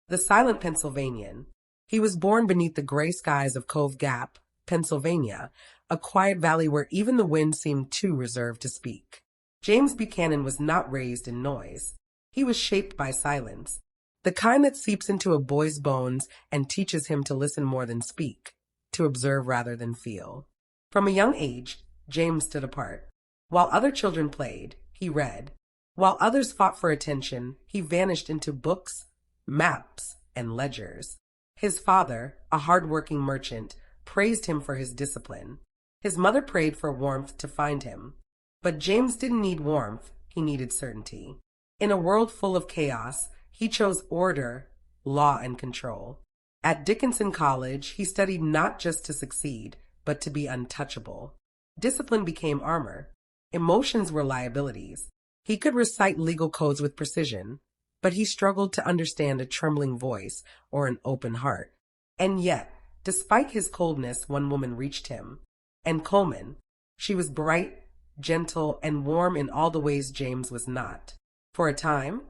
The silent Pennsylvanian. He was born beneath the gray skies of Cove Gap, Pennsylvania, a quiet valley where even the wind seemed too reserved to speak. James Buchanan was not raised in noise. He was shaped by silence, the kind that seeps into a boy's bones and teaches him to listen more than speak, to observe rather than feel. From a young age, James stood apart. While other children played, he read. While others fought for attention, he vanished into books, maps, and ledgers. His father, a hard-working merchant, praised him for his discipline. His mother prayed for warmth to find him. But James didn't need warmth, he needed certainty. In a world full of chaos, he chose order, law, and control. At Dickinson College, he studied not just to succeed, but to be untouchable. Discipline became armor. Emotions were liabilities. He could recite legal codes with precision, but he struggled to understand a trembling voice or an open heart. And yet, despite his coldness, one woman reached him. And Coleman. She was bright, gentle, and warm in all the ways James was not. For a time,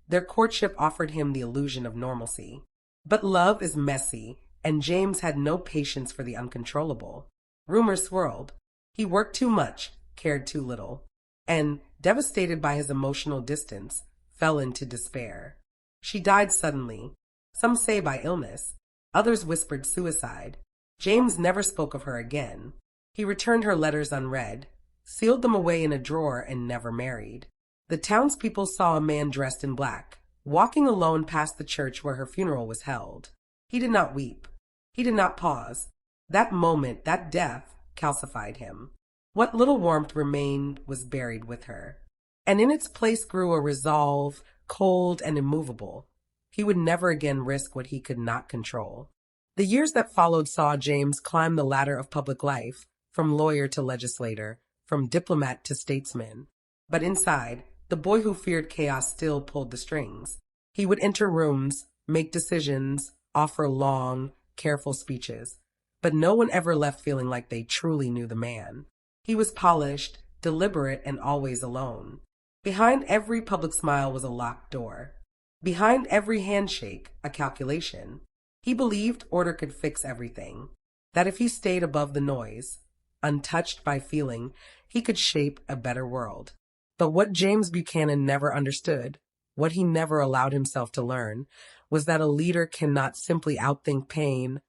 their courtship offered him the illusion of normalcy. But love is messy, and James had no patience for the uncontrollable. Rumors swirled. He worked too much, cared too little, and, devastated by his emotional distance, fell into despair. She died suddenly, some say by illness, others whispered suicide. James never spoke of her again. He returned her letters unread, sealed them away in a drawer, and never married. The townspeople saw a man dressed in black, walking alone past the church where her funeral was held. He did not weep. He did not pause. That moment, that death, calcified him. What little warmth remained was buried with her. And in its place grew a resolve, cold and immovable. He would never again risk what he could not control. The years that followed saw James climb the ladder of public life, from lawyer to legislator, from diplomat to statesman. But inside, the boy who feared chaos still pulled the strings. He would enter rooms, make decisions, offer long, careful speeches. But no one ever left feeling like they truly knew the man. He was polished, deliberate, and always alone. Behind every public smile was a locked door. Behind every handshake, a calculation. He believed order could fix everything. That if he stayed above the noise, untouched by feeling, he could shape a better world. But what James Buchanan never understood, what he never allowed himself to learn, was that a leader cannot simply outthink pain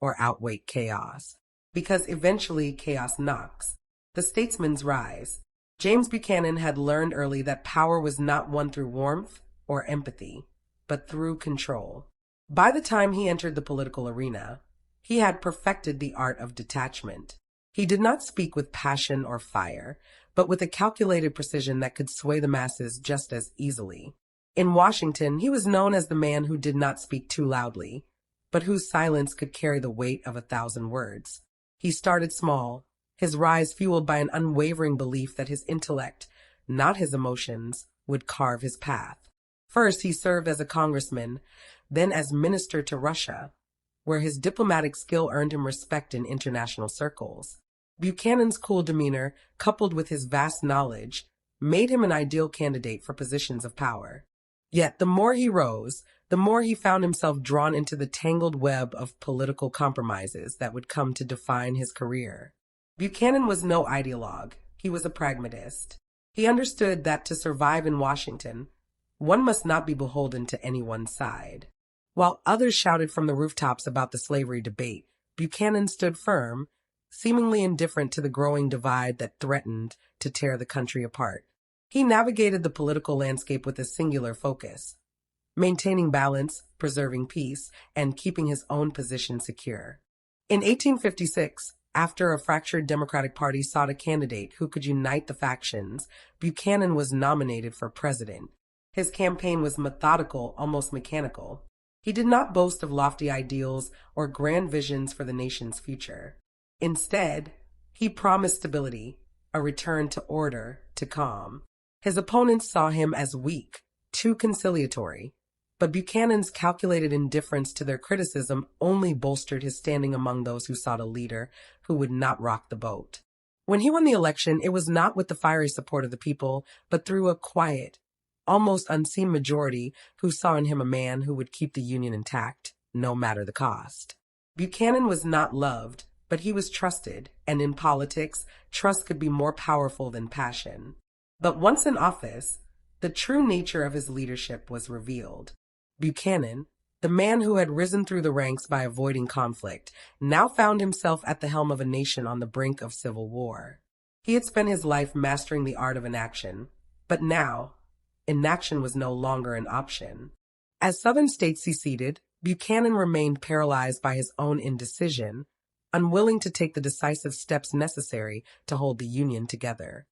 or outweigh chaos. Because eventually chaos knocks. The statesman's rise. James Buchanan had learned early that power was not won through warmth or empathy, but through control. By the time he entered the political arena, he had perfected the art of detachment. He did not speak with passion or fire, but with a calculated precision that could sway the masses just as easily. In Washington, he was known as the man who did not speak too loudly, but whose silence could carry the weight of 1,000 words. He started small, his rise fueled by an unwavering belief that his intellect, not his emotions, would carve his path. First, he served as a congressman, then as minister to Russia, where his diplomatic skill earned him respect in international circles. Buchanan's cool demeanor, coupled with his vast knowledge, made him an ideal candidate for positions of power. Yet the more he rose, the more he found himself drawn into the tangled web of political compromises that would come to define his career. Buchanan was no ideologue, he was a pragmatist. He understood that to survive in Washington, one must not be beholden to any one side. While others shouted from the rooftops about the slavery debate, Buchanan stood firm, seemingly indifferent to the growing divide that threatened to tear the country apart. He navigated the political landscape with a singular focus, maintaining balance, preserving peace, and keeping his own position secure. In 1856, after a fractured Democratic Party sought a candidate who could unite the factions, Buchanan was nominated for president. His campaign was methodical, almost mechanical. He did not boast of lofty ideals or grand visions for the nation's future. Instead, he promised stability, a return to order, to calm. His opponents saw him as weak, too conciliatory, but Buchanan's calculated indifference to their criticism only bolstered his standing among those who sought a leader who would not rock the boat. When he won the election, it was not with the fiery support of the people, but through a quiet, almost unseen majority who saw in him a man who would keep the Union intact, no matter the cost. Buchanan was not loved, but he was trusted, and in politics, trust could be more powerful than passion. But once in office, the true nature of his leadership was revealed. Buchanan, the man who had risen through the ranks by avoiding conflict, now found himself at the helm of a nation on the brink of civil war. He had spent his life mastering the art of inaction, but now, inaction was no longer an option. As Southern states seceded, Buchanan remained paralyzed by his own indecision, unwilling to take the decisive steps necessary to hold the Union together.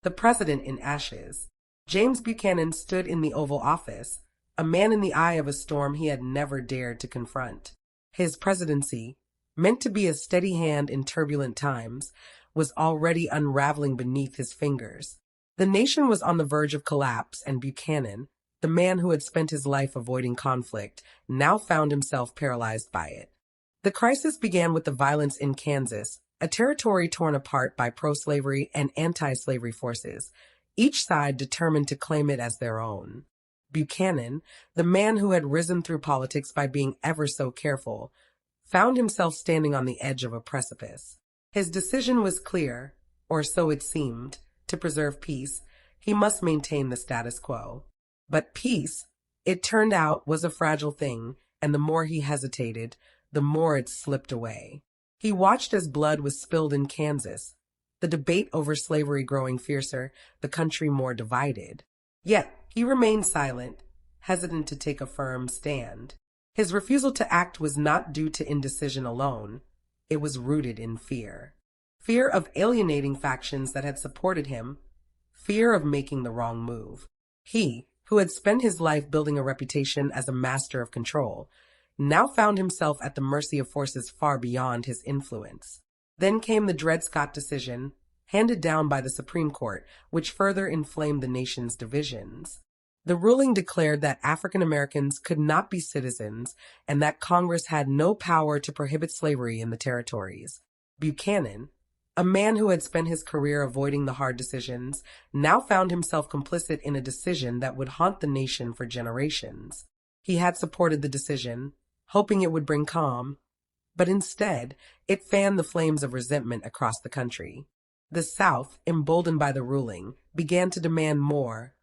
The president in ashes. James Buchanan stood in the Oval Office, a man in the eye of a storm he had never dared to confront. His presidency, meant to be a steady hand in turbulent times, was already unraveling beneath his fingers. The nation was on the verge of collapse, and Buchanan, the man who had spent his life avoiding conflict, now found himself paralyzed by it. The crisis began with the violence in Kansas, a territory torn apart by pro-slavery and anti-slavery forces, each side determined to claim it as their own. Buchanan, the man who had risen through politics by being ever so careful, found himself standing on the edge of a precipice. His decision was clear, or so it seemed. To preserve peace, he must maintain the status quo. But peace, it turned out, was a fragile thing, and the more he hesitated, the more it slipped away. He watched as blood was spilled in Kansas, the debate over slavery growing fiercer, the country more divided. Yet, he remained silent, hesitant to take a firm stand. His refusal to act was not due to indecision alone. It was rooted in fear. Fear of alienating factions that had supported him. Fear of making the wrong move. He, who had spent his life building a reputation as a master of control, now found himself at the mercy of forces far beyond his influence. Then came the Dred Scott decision, handed down by the Supreme Court, which further inflamed the nation's divisions. The ruling declared that African Americans could not be citizens and that Congress had no power to prohibit slavery in the territories. Buchanan, a man who had spent his career avoiding the hard decisions, now found himself complicit in a decision that would haunt the nation for generations. He had supported the decision, hoping it would bring calm, but instead, it fanned the flames of resentment across the country. The South, emboldened by the ruling, began to demand more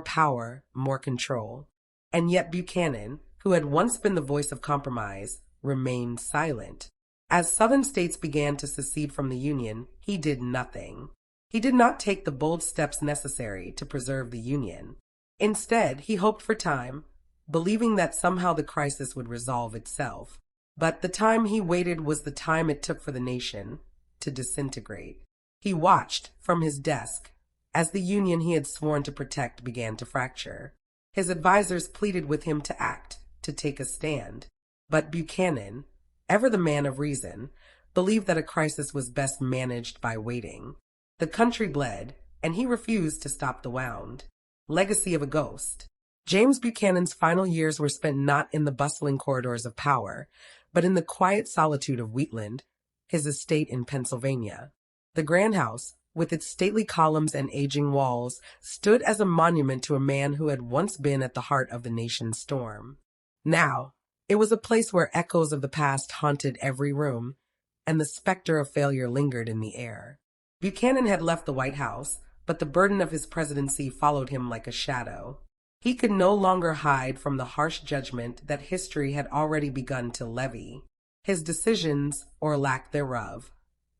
power, more control. And yet Buchanan, who had once been the voice of compromise, remained silent. As Southern states began to secede from the Union, he did nothing. He did not take the bold steps necessary to preserve the Union. Instead, he hoped for time, believing that somehow the crisis would resolve itself. But the time he waited was the time it took for the nation to disintegrate. He watched, from his desk, as the Union he had sworn to protect began to fracture. His advisors pleaded with him to act, to take a stand. But Buchanan, ever the man of reason, believed that a crisis was best managed by waiting. The country bled, and he refused to stop the wound. Legacy of a ghost. James Buchanan's final years were spent not in the bustling corridors of power, but in the quiet solitude of Wheatland, his estate in Pennsylvania. The Grand House, with its stately columns and aging walls, stood as a monument to a man who had once been at the heart of the nation's storm. Now, it was a place where echoes of the past haunted every room, and the specter of failure lingered in the air. Buchanan had left the White House, but the burden of his presidency followed him like a shadow. He could no longer hide from the harsh judgment that history had already begun to levy. His decisions, or lack thereof,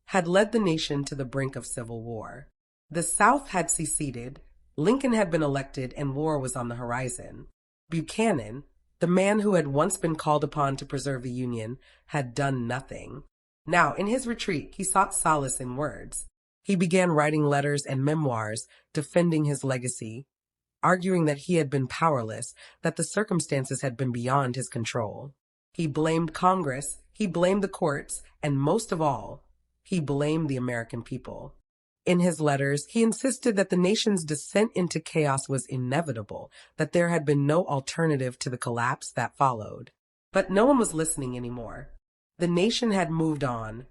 had led the nation to the brink of civil war. The South had seceded, Lincoln had been elected, and war was on the horizon. Buchanan, the man who had once been called upon to preserve the Union, had done nothing. Now, in his retreat, he sought solace in words. He began writing letters and memoirs, defending his legacy, arguing that he had been powerless, that the circumstances had been beyond his control. He blamed Congress, he blamed the courts, and most of all, he blamed the American people. In his letters, he insisted that the nation's descent into chaos was inevitable, that there had been no alternative to the collapse that followed. But no one was listening anymore. The nation had moved on.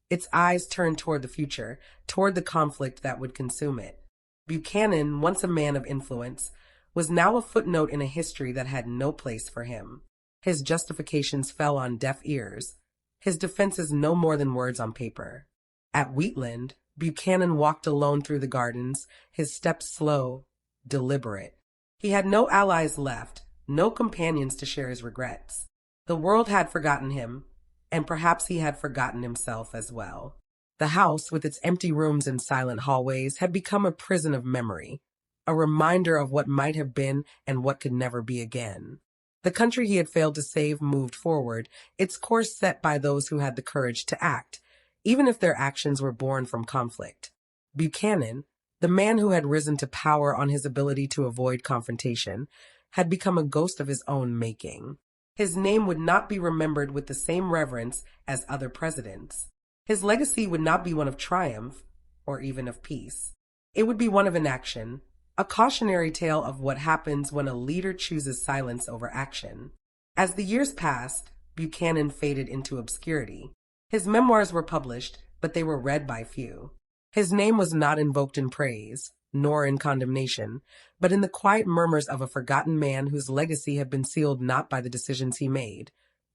Its eyes turned toward the future, toward the conflict that would consume it. Buchanan, once a man of influence, was now a footnote in a history that had no place for him. His justifications fell on deaf ears, his defenses no more than words on paper. At Wheatland, Buchanan walked alone through the gardens, his steps slow, deliberate. He had no allies left, no companions to share his regrets. The world had forgotten him, and perhaps he had forgotten himself as well. The house, with its empty rooms and silent hallways, had become a prison of memory, a reminder of what might have been and what could never be again. The country he had failed to save moved forward, its course set by those who had the courage to act, even if their actions were born from conflict. Buchanan, the man who had risen to power on his ability to avoid confrontation, had become a ghost of his own making. His name would not be remembered with the same reverence as other presidents. His legacy would not be one of triumph, or even of peace. It would be one of inaction, a cautionary tale of what happens when a leader chooses silence over action. As the years passed, Buchanan faded into obscurity. His memoirs were published, but they were read by few. His name was not invoked in praise, nor in condemnation, but in the quiet murmurs of a forgotten man whose legacy had been sealed not by the decisions he made,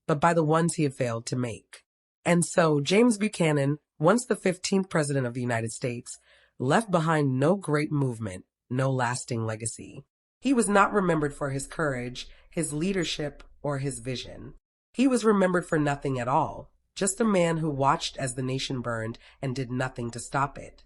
but by the ones he had failed to make. And so, James Buchanan, once the 15th President of the United States, left behind no great movement, no lasting legacy. He was not remembered for his courage, his leadership, or his vision. He was remembered for nothing at all, just a man who watched as the nation burned and did nothing to stop it.